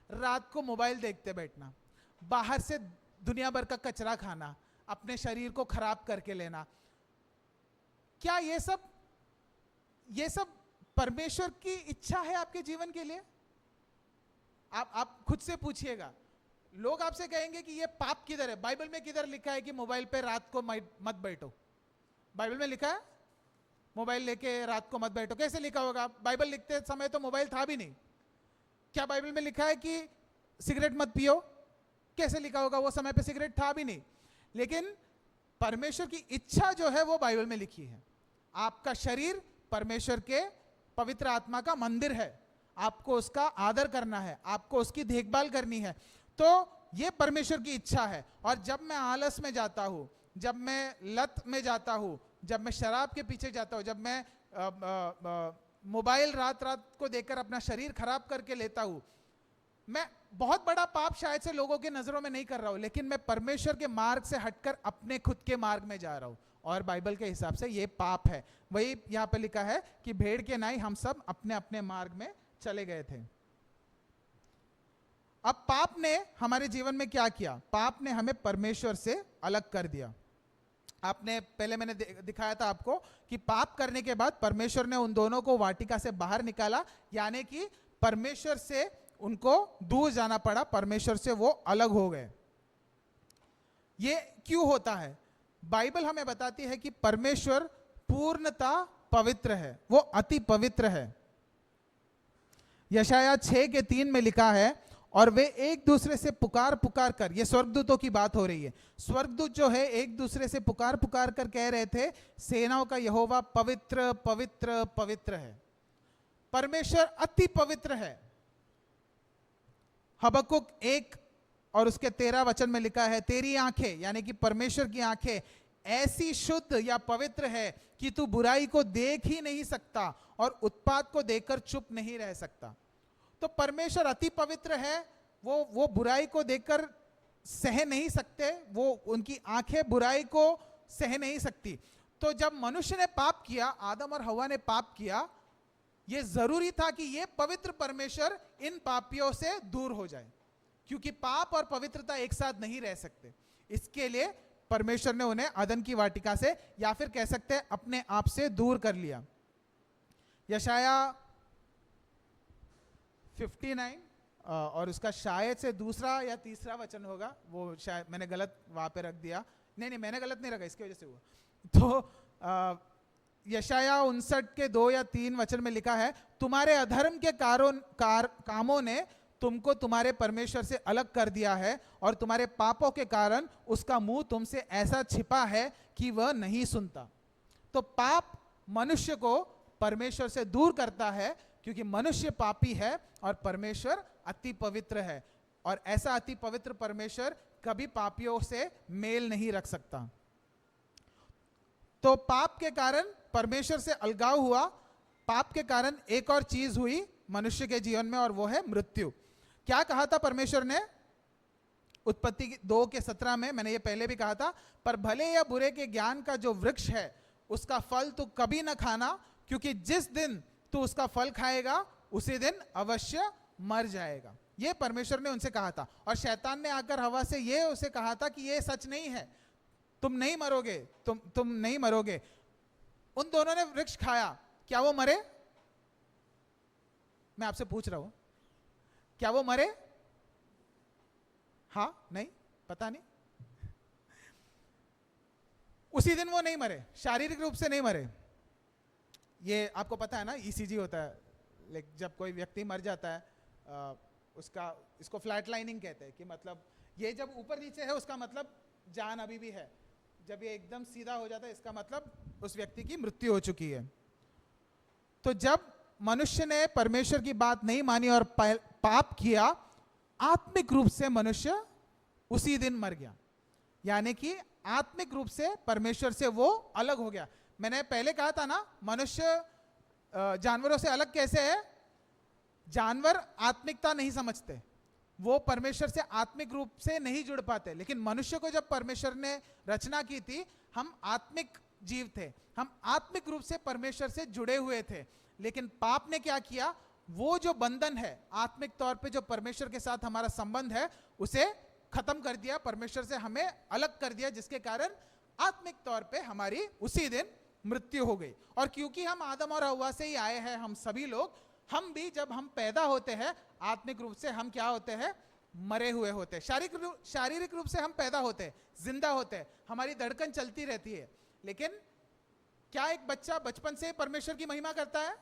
रात को मोबाइल देखते बैठना, बाहर से दुनिया भर का कचरा खाना, अपने शरीर को खराब करके लेना, क्या ये सब परमेश्वर की इच्छा है आपके जीवन के लिए? आप खुद से पूछिएगा। लोग आपसे कहेंगे कि ये पाप किधर है? बाइबल में किधर लिखा है कि मोबाइल पे रात को मत बैठो? बाइबल में लिखा है मोबाइल लेके रात को मत बैठो? कैसे लिखा होगा? बाइबल लिखते समय तो मोबाइल था भी नहीं। क्या बाइबल में लिखा है कि सिगरेट मत पियो? कैसे लिखा होगा? वो समय पे सिगरेट था भी नहीं। लेकिन परमेश्वर की इच्छा जो है वो बाइबल में लिखी है। आपका शरीर परमेश्वर के पवित्र आत्मा का मंदिर है, आपको उसका आदर करना है, आपको उसकी देखभाल करनी है। तो ये परमेश्वर की इच्छा है। और जब मैं आलस में जाता हूं, जब मैं लत में जाता हूं, जब मैं शराब के पीछे जाता हूं, जब मैं मोबाइल रात रात को देखकर अपना शरीर खराब करके लेता हूं, मैं बहुत बड़ा पाप शायद से लोगों की नजरों में नहीं कर रहा हूं, लेकिन मैं परमेश्वर के मार्ग से हटकर अपने खुद के मार्ग में जा रहा हूं, और बाइबल के हिसाब से ये पाप है। वही यहां पे लिखा है कि भेड़ के नाई हम सब अपने अपने मार्ग में चले गए थे। अब पाप ने हमारे जीवन में क्या किया? पाप ने हमें परमेश्वर से अलग कर दिया। आपने पहले मैंने दिखाया था आपको कि पाप करने के बाद परमेश्वर ने उन दोनों को वाटिका से बाहर निकाला, यानी कि परमेश्वर से उनको दूर जाना पड़ा, परमेश्वर से वो अलग हो गए। ये क्यों होता है? बाइबल हमें बताती है कि परमेश्वर पूर्णता पवित्र है, वो अति पवित्र है। यशाया 6:3 में लिखा है, और वे एक दूसरे से पुकार पुकार कर, ये स्वर्गदूतों की बात हो रही है, स्वर्गदूत जो है एक दूसरे से पुकार पुकार कर कह रहे थे, सेनाओं का यहोवा पवित्र पवित्र पवित्र है। परमेश्वर अति पवित्र है। हबक्कुक 1 और उसके 13 वचन में लिखा है, तेरी आंखें यानी कि परमेश्वर की आंखें ऐसी शुद्ध या पवित्र है कि तू बुराई को देख ही नहीं सकता और उत्पात को देखकर चुप नहीं रह सकता। तो परमेश्वर अति पवित्र है, वो बुराई को देखकर सह नहीं सकते, वो उनकी आंखें बुराई को सह नहीं सकती। तो जब मनुष्य ने पाप किया, आदम और हव्वा ने पाप किया, ये जरूरी था कि ये पवित्र परमेश्वर इन पापियों से दूर हो जाए, क्योंकि पाप और पवित्रता एक साथ नहीं रह सकते। इसके लिए परमेश्वर ने उन्हें अदन की वाटिका से, या फिर कह सकते हैं अपने आप से दूर कर लिया। यशाया 59 और उसका शायद से दूसरा या तीसरा वचन होगा, वो शायद मैंने गलत वहां पे रख दिया, नहीं मैंने गलत नहीं रखा, इसकी वजह से हुआ। तो यशाया 59 के 2 या 3 वचन में लिखा है, तुम्हारे अधर्म के कामों ने तुमको तुम्हारे परमेश्वर से अलग कर दिया है, और तुम्हारे पापों के कारण उसका मुंह तुमसे ऐसा छिपा है कि वह नहीं सुनता। तो पाप मनुष्य को परमेश्वर से दूर करता है, क्योंकि मनुष्य पापी है और परमेश्वर अति पवित्र है, और ऐसा अति पवित्र परमेश्वर कभी पापियों से मेल नहीं रख सकता। तो पाप के कारण परमेश्वर से अलगाव हुआ। पाप के कारण एक और चीज हुई मनुष्य के जीवन में, और वो है मृत्यु। क्या कहा था परमेश्वर ने उत्पत्ति 2:17 में? मैंने ये पहले भी कहा था, पर भले या बुरे के ज्ञान का जो वृक्ष है उसका फल तू कभी ना खाना, क्योंकि जिस दिन तू उसका फल खाएगा उसी दिन अवश्य मर जाएगा। ये परमेश्वर ने उनसे कहा था। और शैतान ने आकर हवा से ये उसे कहा था कि ये सच नहीं है, तुम नहीं मरोगे, तुम नहीं मरोगे। उन दोनों ने वृक्ष खाया, क्या वो मरे? मैं आपसे पूछ रहा हूं, क्या वो मरे? हाँ, नहीं, पता नहीं। उसी दिन वो नहीं मरे, शारीरिक रूप से नहीं मरे। ये आपको पता है ना, ईसीजी होता है, लाइक जब कोई व्यक्ति मर जाता है उसका, इसको फ्लैट लाइनिंग कहते हैं, कि मतलब ये जब ऊपर नीचे है उसका मतलब जान अभी भी है, जब ये एकदम सीधा हो जाता है इसका मतलब उस व्यक्ति की मृत्यु हो चुकी है। तो जब मनुष्य ने परमेश्वर की बात नहीं मानी और पाप किया, आत्मिक रूप से मनुष्य उसी दिन मर गया, यानी कि आत्मिक रूप से परमेश्वर से वो अलग हो गया। मैंने पहले कहा था ना, मनुष्य जानवरों से अलग कैसे है? जानवर आत्मिकता नहीं समझते, वो परमेश्वर से आत्मिक रूप से नहीं जुड़ पाते, लेकिन मनुष्य को जब परमेश्वर ने रचना की थी, हम आत्मिक जीव थे, हम आत्मिक रूप से परमेश्वर से जुड़े हुए थे। लेकिन पाप ने क्या किया? वो जो बंधन है आत्मिक तौर पे, जो परमेश्वर के साथ हमारा संबंध है, उसे खत्म कर दिया, परमेश्वर से हमें अलग कर दिया, जिसके कारण आत्मिक तौर पे हमारी उसी दिन मृत्यु हो गई। और क्योंकि हम आदम और हव्वा से ही आए हैं, हम सभी लोग, हम भी जब हम पैदा होते हैं आत्मिक रूप से हम क्या होते हैं? मरे हुए होते हैं। शारीरिक रूप से हम पैदा होते हैं, जिंदा होते हैं, हमारी धड़कन चलती रहती है, लेकिन क्या एक बच्चा बचपन से परमेश्वर की महिमा करता है?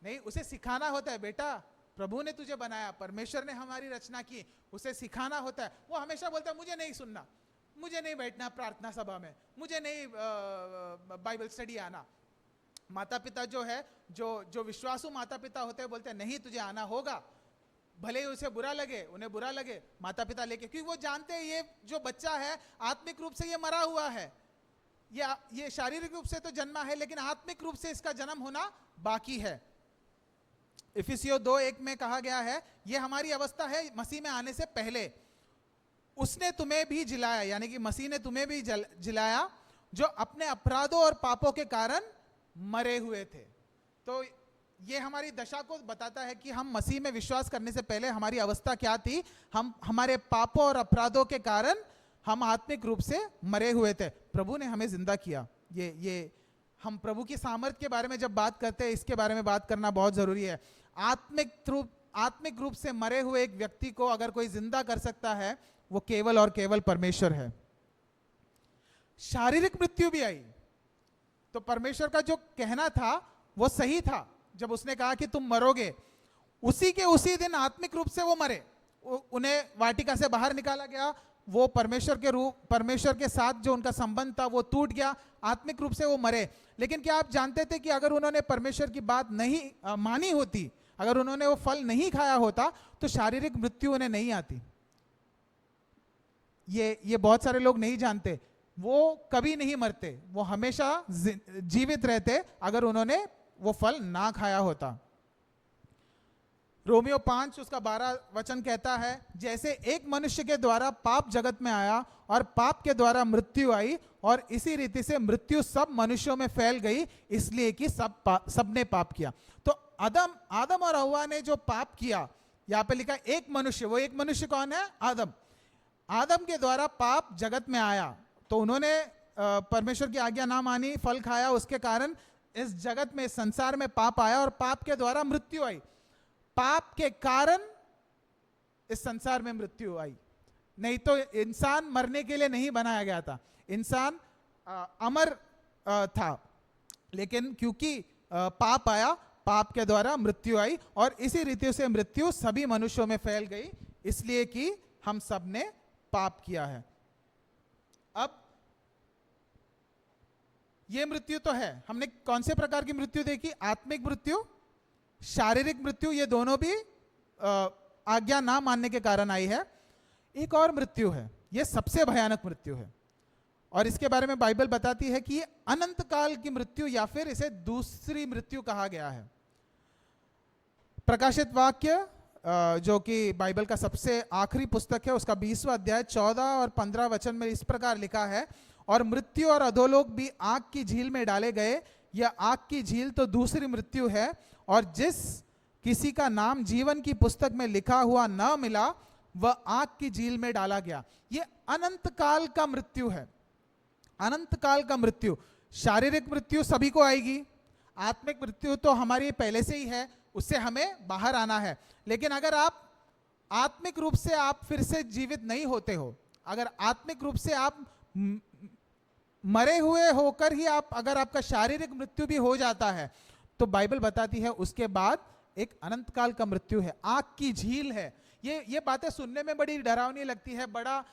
नहीं, उसे सिखाना होता है, बेटा प्रभु ने तुझे बनाया, परमेश्वर ने हमारी रचना की, उसे सिखाना होता है। वो हमेशा बोलता है मुझे नहीं सुनना, मुझे नहीं बैठना प्रार्थना सभा में, मुझे नहीं बाइबल स्टडी आना। माता पिता जो है, जो विश्वासु माता पिता होते हैं, बोलते हैं नहीं तुझे आना होगा, भले ही उसे बुरा लगे, उन्हें बुरा लगे, माता पिता लेके, क्योंकि वो जानते हैं ये जो बच्चा है आत्मिक रूप से ये मरा हुआ है, ये शारीरिक रूप से तो जन्मा है, लेकिन आत्मिक रूप से इसका जन्म होना बाकी है। इफिसियों 2:1 में कहा गया है, ये हमारी अवस्था है मसीह में आने से पहले। उसने तुम्हें भी जिलाया, यानी कि मसीह ने तुम्हें भी जिलाया, जो अपने अपराधों और पापों के कारण मरे हुए थे। तो ये हमारी दशा को बताता है कि हम मसीह में विश्वास करने से पहले हमारी अवस्था क्या थी। हम हमारे पापों और अपराधों के कारण हम आत्मिक रूप से मरे हुए थे। प्रभु ने हमें जिंदा किया। ये हम प्रभु की सामर्थ्य के बारे में जब बात करते हैं, इसके बारे में बात करना बहुत जरूरी है। आत्मिक रूप से मरे हुए एक व्यक्ति को अगर कोई जिंदा कर सकता है, वो केवल और केवल परमेश्वर है। शारीरिक मृत्यु भी आई, तो परमेश्वर का जो कहना था वो सही था। जब उसने कहा कि तुम मरोगे, उसी के उसी दिन आत्मिक रूप से वो मरे। उन्हें वाटिका से बाहर निकाला गया, वो परमेश्वर के साथ जो उनका संबंध था वो टूट गया, आत्मिक रूप से वो मरे। लेकिन क्या आप जानते थे कि अगर उन्होंने परमेश्वर की बात नहीं मानी होती, अगर उन्होंने वो फल नहीं खाया होता, तो शारीरिक मृत्यु उन्हें नहीं आती। ये बहुत सारे लोग नहीं जानते। वो कभी नहीं मरते, वो हमेशा जीवित रहते अगर उन्होंने वो फल ना खाया होता। रोमियो 5 उसका 12 वचन कहता है, जैसे एक मनुष्य के द्वारा पाप जगत में आया और पाप के द्वारा मृत्यु आई, और इसी रीति से मृत्यु सब मनुष्यों में फैल गई, इसलिए कि सबने पाप किया। तो आदम और हव्वा ने जो पाप किया, यहां पे लिखा एक मनुष्य, वो एक मनुष्य कौन है? आदम के द्वारा पाप जगत में आया। तो उन्होंने परमेश्वर की आज्ञा ना मानी, फल खाया, उसके कारण इस जगत में, इस संसार में पाप आया और पाप के द्वारा मृत्यु आई। पाप के कारण इस संसार में मृत्यु आई, नहीं तो इंसान मरने के लिए नहीं बनाया गया था। इंसान अमर था, लेकिन क्योंकि पाप आया, पाप के द्वारा मृत्यु आई, और इसी रीति से मृत्यु सभी मनुष्यों में फैल गई, इसलिए कि हम सब ने पाप किया है। अब ये मृत्यु तो है, हमने कौन से प्रकार की मृत्यु देखी? आत्मिक मृत्यु, शारीरिक मृत्यु, ये दोनों भी आज्ञा ना मानने के कारण आई है। एक और मृत्यु है, ये सबसे भयानक मृत्यु है, और इसके बारे में बाइबल बताती है कि ये अनंत काल की मृत्यु, या फिर इसे दूसरी मृत्यु कहा गया है। प्रकाशित वाक्य जो कि बाइबल का सबसे आखिरी पुस्तक है, उसका 20वां अध्याय 14 और 15 वचन में इस प्रकार लिखा है, और मृत्यु और अधोलोक भी आग की झील में डाले गए। यह आग की झील तो दूसरी मृत्यु है, और जिस किसी का नाम जीवन की पुस्तक में लिखा हुआ न मिला, वह आग की झील में डाला गया। यह अनंत काल का मृत्यु है, अनंत काल का मृत्यु। शारीरिक मृत्यु सभी को आएगी, आत्मिक मृत्यु तो हमारी पहले से ही है, उससे हमें बाहर आना है। लेकिन अगर आप आत्मिक रूप से आप फिर से जीवित नहीं होते हो, अगर आत्मिक रूप से आप मरे हुए होकर ही अगर आपका शारीरिक मृत्यु भी हो जाता है, तो बाइबल बताती है उसके बाद एक अनंत काल का मृत्यु है, आग की झील है। ये बातें सुनने में बड़ी डरावनी लगती है, बड़ा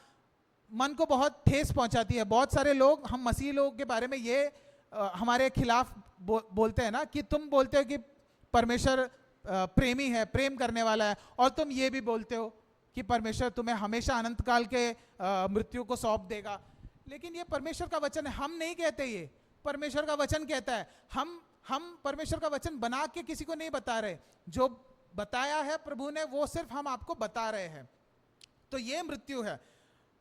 मन को बहुत ठेस पहुंचाती है। बहुत सारे लोग, हम मसीह लोगों के बारे में ये हमारे खिलाफ बोलते हैं ना, कि तुम बोलते हो कि परमेश्वर प्रेमी है, प्रेम करने वाला है, और तुम ये भी बोलते हो कि परमेश्वर तुम्हें हमेशा अनंत काल के मृत्यु को सौंप देगा। लेकिन ये परमेश्वर का वचन है, हम नहीं कहते, ये परमेश्वर का वचन कहता है। हम परमेश्वर का वचन बना के किसी को नहीं बता रहे, जो बताया है प्रभु ने वो सिर्फ हम आपको बता रहे हैं। तो ये मृत्यु है।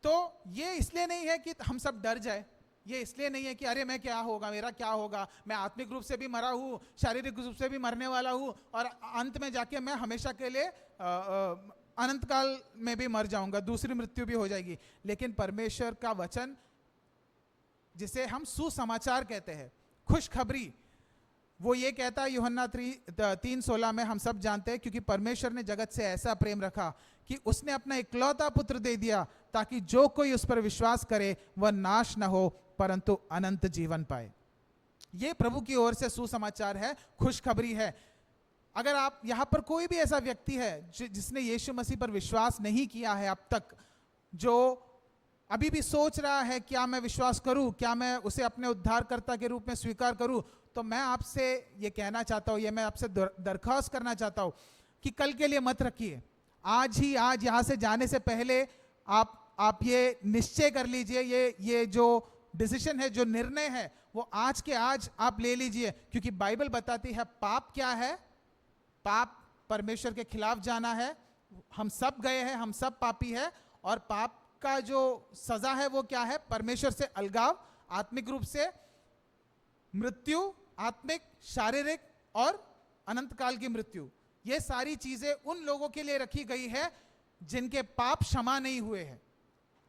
तो ये इसलिए नहीं है कि हम सब डर जाए, ये इसलिए नहीं है कि अरे मैं क्या होगा, मेरा क्या होगा, मैं आत्मिक रूप से भी मरा हूँ, शारीरिक रूप से भी मरने वाला हूँ, और अंत में जाके मैं हमेशा के लिए अनंत काल में भी मर जाऊंगा, दूसरी मृत्यु भी हो जाएगी। लेकिन परमेश्वर का वचन, जिसे हम सुसमाचार कहते हैं, खुशखबरी, वो ये कहता है यूहन्ना 3:16 में, हम सब जानते हैं, क्योंकि परमेश्वर ने जगत से ऐसा प्रेम रखा कि उसने अपना इकलौता पुत्र दे दिया, ताकि जो कोई उस पर विश्वास करे वह नाश न हो परंतु अनंत जीवन पाए। ये प्रभु की ओर से सुसमाचार है, खुशखबरी है। अगर आप यहां पर कोई भी ऐसा व्यक्ति है जिसने यीशु मसीह पर विश्वास नहीं किया है अब तक, जो अभी भी सोच रहा है क्या मैं विश्वास करूं, क्या मैं उसे अपने उद्धारकर्ता के रूप में स्वीकार करूं, तो मैं आपसे ये कहना चाहता हूं, ये मैं आपसे दरख्वास्त करना चाहता हूं कि कल के लिए मत रखिए। आज यहां से जाने से पहले आप ये निश्चय कर लीजिए, ये जो डिसीजन है, जो निर्णय है, वो आज के आज आप ले लीजिए, क्योंकि बाइबल बताती है पाप क्या है। पाप परमेश्वर के खिलाफ जाना है। हम सब गए हैं, हम सब पापी है, और पाप का जो सजा है वो क्या है? परमेश्वर से अलगाव, आत्मिक रूप से मृत्यु, आत्मिक, शारीरिक और अनंत काल की मृत्यु। ये सारी चीजें उन लोगों के लिए रखी गई है जिनके पाप क्षमा नहीं हुए हैं,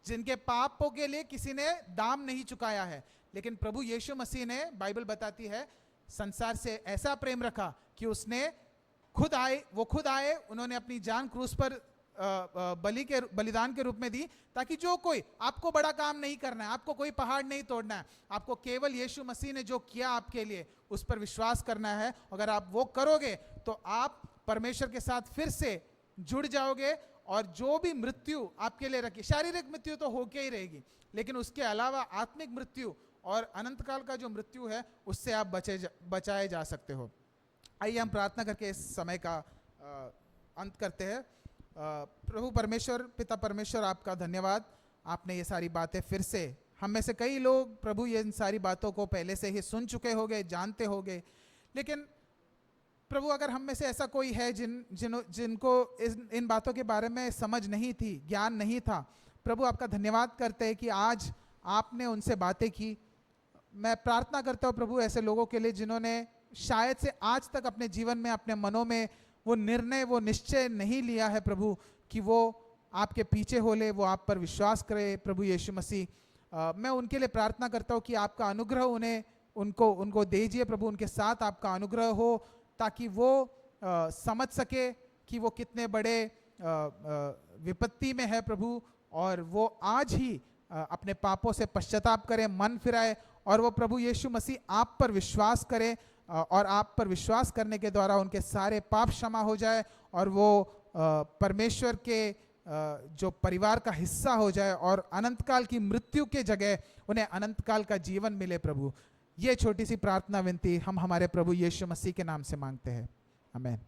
जिनके पापों के लिए किसी ने दाम नहीं चुकाया है। लेकिन प्रभु यीशु मसीह ने, बाइबल बताती है, संसार से ऐसा प्रेम रखा कि उसने खुद आए, उन्होंने अपनी जान क्रूस पर बलिदान के रूप में दी, ताकि जो कोई, आपको बड़ा काम नहीं करना है, आपको कोई पहाड़ नहीं तोड़ना है, आपको केवल यीशु मसीह ने जो किया आपके लिए उस पर विश्वास करना है। अगर आप वो करोगे तो आप परमेश्वर के साथ फिर से जुड़ जाओगे, और जो भी मृत्यु आपके लिए रखी, शारीरिक मृत्यु तो होके ही रहेगी, लेकिन उसके अलावा आत्मिक मृत्यु और अनंत काल का जो मृत्यु है उससे आप बचाए जा सकते हो। आइए हम प्रार्थना करके इस समय का अंत करते हैं। प्रभु परमेश्वर, पिता परमेश्वर, आपका धन्यवाद। आपने ये सारी बातें फिर से, हम में से कई लोग प्रभु ये इन सारी बातों को पहले से ही सुन चुके होंगे, जानते होंगे, लेकिन प्रभु अगर हम में से ऐसा कोई है जिनको इन बातों के बारे में समझ नहीं थी, ज्ञान नहीं था, प्रभु आपका धन्यवाद करते हैं कि आज आपने उनसे बातें की। मैं प्रार्थना करता हूँ प्रभु ऐसे लोगों के लिए जिन्होंने शायद से आज तक अपने जीवन में, अपने मनों में वो निर्णय, वो निश्चय नहीं लिया है प्रभु कि वो आपके पीछे हो ले, वो आप पर विश्वास करे। प्रभु यीशु मसीह, मैं उनके लिए प्रार्थना करता हूँ कि आपका अनुग्रह उनको दीजिए प्रभु, उनके साथ आपका अनुग्रह हो, ताकि वो समझ सके कि वो कितने बड़े विपत्ति में है प्रभु, और वो आज ही अपने पापों से पश्चाताप करें, मन फिराए, और वो प्रभु यीशु मसीह आप पर विश्वास करें, और आप पर विश्वास करने के द्वारा उनके सारे पाप क्षमा हो जाए, और वो परमेश्वर के जो परिवार का हिस्सा हो जाए, और अनंत काल की मृत्यु के जगह उन्हें अनंत काल का जीवन मिले प्रभु। ये छोटी सी प्रार्थना विनती हम हमारे प्रभु यीशु मसीह के नाम से मांगते हैं, आमीन।